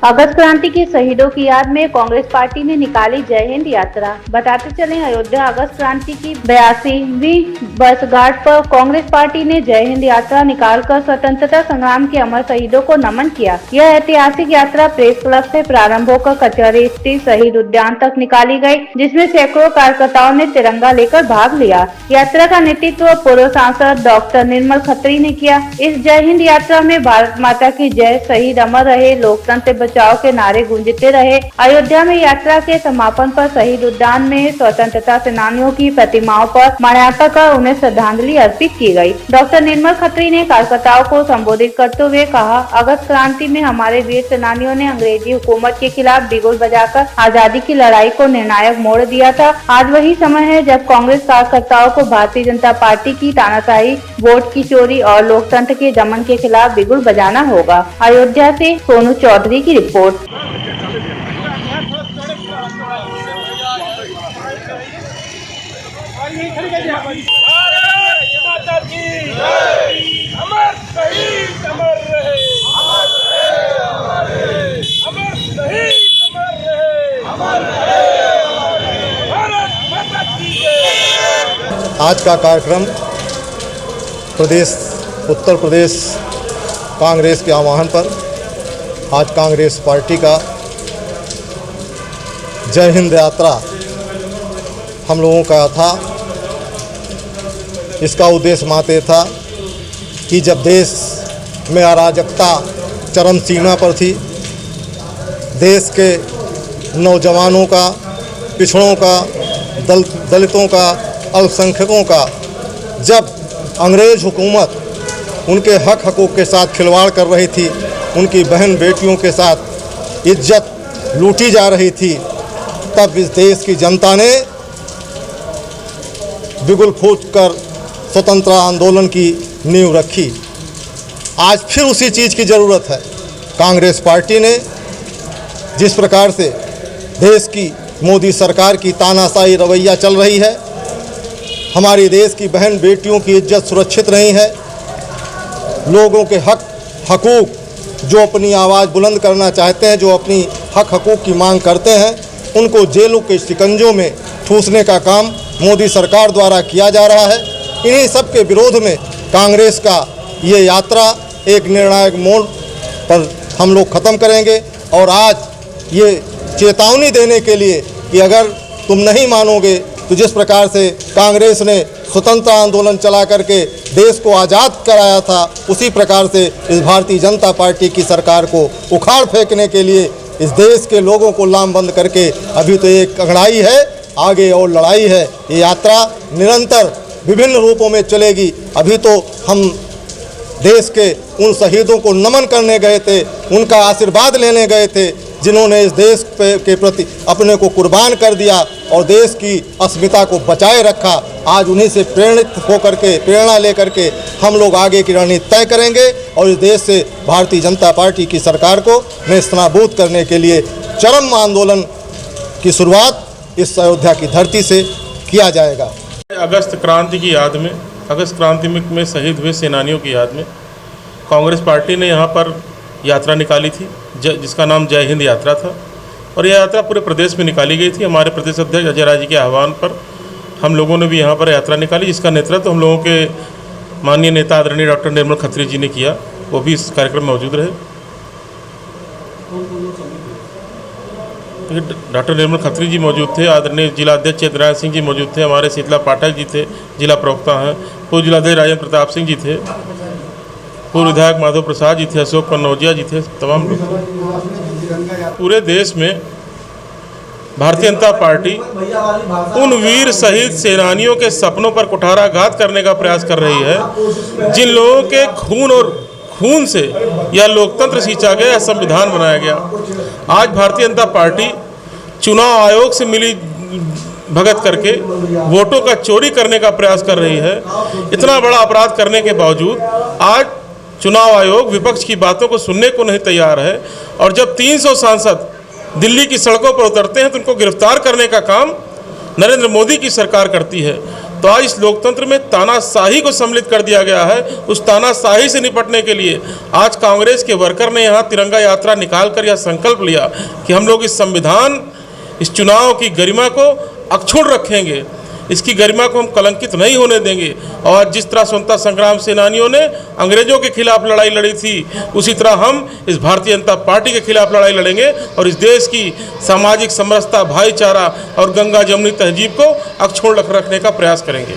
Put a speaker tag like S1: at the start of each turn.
S1: अगस्त क्रांति के शहीदों की याद में कांग्रेस पार्टी ने निकाली जय हिंद यात्रा। बताते चले, अयोध्या अगस्त क्रांति की 82वीं वर्षगांठ पर कांग्रेस पार्टी ने जय हिंद यात्रा निकालकर स्वतंत्रता संग्राम के अमर शहीदों को नमन किया। यह ऐतिहासिक यात्रा प्रेस क्लब से प्रारंभ होकर कचहरी स्थित शहीद उद्यान तक निकाली गई, जिसमें सैकड़ों कार्यकर्ताओं ने तिरंगा लेकर भाग लिया। यात्रा का नेतृत्व पूर्व सांसद डॉक्टर निर्मल खत्री ने किया। इस जय हिंद यात्रा में भारत माता की जय, शहीद अमर रहे, लोकतंत्र बचाओ के नारे गूंजते रहे। अयोध्या में यात्रा के समापन पर शहीद उद्यान में स्वतंत्रता सेनानियों की प्रतिमाओं पर माल्यार्पण कर उन्हें श्रद्धांजलि अर्पित की गई। डॉक्टर निर्मल खत्री ने कार्यकर्ताओं को संबोधित करते हुए कहा, अगस्त क्रांति में हमारे वीर सेनानियों ने अंग्रेजी हुकूमत के खिलाफ बिगुल बजाकर आजादी की लड़ाई को निर्णायक मोड़ दिया था। आज वही समय है जब कांग्रेस कार्यकर्ताओं को भारतीय जनता पार्टी की तानाशाही, वोट की चोरी और लोकतंत्र के दमन के खिलाफ बिगुल बजाना होगा। अयोध्या से सोनू चौधरी की रिपोर्ट।
S2: आज का कार्यक्रम उत्तर प्रदेश कांग्रेस के आह्वान पर आज कांग्रेस पार्टी का जय हिंद यात्रा हम लोगों का था। इसका उद्देश्य मात्र था कि जब देश में अराजकता चरम सीमा पर थी, देश के नौजवानों का, पिछड़ों का, दलितों का, अल्पसंख्यकों का जब अंग्रेज हुकूमत उनके हक हकूक़ के साथ खिलवाड़ कर रही थी, उनकी बहन बेटियों के साथ इज्जत लूटी जा रही थी, तब इस देश की जनता ने बिगुल फूंककर स्वतंत्रता आंदोलन की नींव रखी। आज फिर उसी चीज़ की ज़रूरत है। कांग्रेस पार्टी ने जिस प्रकार से देश की मोदी सरकार की तानाशाही रवैया चल रही है, हमारी देश की बहन बेटियों की इज्जत सुरक्षित नहीं है, लोगों के हक हकूक़ जो अपनी आवाज़ बुलंद करना चाहते हैं, जो अपनी हक हकूक़ की मांग करते हैं, उनको जेलों के शिकंजों में ठूंसने का काम मोदी सरकार द्वारा किया जा रहा है। इन्हीं सब के विरोध में कांग्रेस का ये यात्रा एक निर्णायक मोड़ पर हम लोग ख़त्म करेंगे। और आज ये चेतावनी देने के लिए कि अगर तुम नहीं मानोगे तो जिस प्रकार से कांग्रेस ने स्वतंत्रता आंदोलन चला करके देश को आज़ाद कराया था, उसी प्रकार से इस भारतीय जनता पार्टी की सरकार को उखाड़ फेंकने के लिए इस देश के लोगों को लामबंद करके अभी तो एक अगड़ाई है, आगे और लड़ाई है। ये यात्रा निरंतर विभिन्न रूपों में चलेगी। अभी तो हम देश के उन शहीदों को नमन करने गए थे, उनका आशीर्वाद लेने गए थे, जिन्होंने इस देश के प्रति अपने को कुर्बान कर दिया और देश की अस्मिता को बचाए रखा। आज उन्हीं से प्रेरणा लेकर के हम लोग आगे की रणनीति तय करेंगे और इस देश से भारतीय जनता पार्टी की सरकार को नेस्तनाबूद करने के लिए चरम आंदोलन की शुरुआत इस अयोध्या की धरती से किया जाएगा।
S3: अगस्त क्रांति की याद में, अगस्त क्रांति में शहीद हुए सेनानियों की याद में कांग्रेस पार्टी ने यहाँ पर यात्रा निकाली थी, जिसका नाम जय हिंद यात्रा था। और यह यात्रा पूरे प्रदेश में निकाली गई थी। हमारे प्रदेश अध्यक्ष अजय राय जी के आह्वान पर हम लोगों ने भी यहाँ पर यात्रा निकाली, जिसका नेतृत्व हम लोगों के माननीय नेता आदरणीय डॉक्टर निर्मल खत्री जी ने किया। वो भी इस कार्यक्रम में मौजूद रहे। डॉक्टर निर्मल खत्री जी मौजूद थे, आदरणीय जिलाध्यक्ष चेतनारायण सिंह जी मौजूद थे, हमारे शीतला पाठक जी थे, जिला प्रवक्ता हैं, पूर्व जिलाध्यक्ष राजेंद्र प्रताप सिंह जी थे, पूर्व विधायक माधव प्रसाद जी थे, अशोक कन्नौजिया जी थे, तमाम लोग। पूरे देश में भारतीय जनता पार्टी उन वीर शहीद सेनानियों के सपनों पर कुठाराघात करने का प्रयास कर रही है, जिन लोगों के खून से यह लोकतंत्र सींचा गया, संविधान बनाया गया। आज भारतीय जनता पार्टी चुनाव आयोग से मिली भगत करके वोटों का चोरी करने का प्रयास कर रही है। इतना बड़ा अपराध करने के बावजूद आज चुनाव आयोग विपक्ष की बातों को सुनने को नहीं तैयार है। और जब 300 सांसद दिल्ली की सड़कों पर उतरते हैं तो उनको गिरफ्तार करने का काम नरेंद्र मोदी की सरकार करती है। तो आज इस लोकतंत्र में तानाशाही को सम्मिलित कर दिया गया है। उस तानाशाही से निपटने के लिए आज कांग्रेस के वर्कर ने यहाँ तिरंगा यात्रा निकाल कर यह संकल्प लिया कि हम लोग इस संविधान, इस चुनाव की गरिमा को अक्षुण्ण रखेंगे, इसकी गरिमा को हम कलंकित नहीं होने देंगे। और जिस तरह स्वतंत्रता संग्राम सेनानियों ने अंग्रेजों के खिलाफ लड़ाई लड़ी थी, उसी तरह हम इस भारतीय जनता पार्टी के खिलाफ लड़ाई लड़ेंगे और इस देश की सामाजिक समरसता, भाईचारा और गंगा जमुनी तहजीब को अक्षुण्ण रखने का प्रयास करेंगे।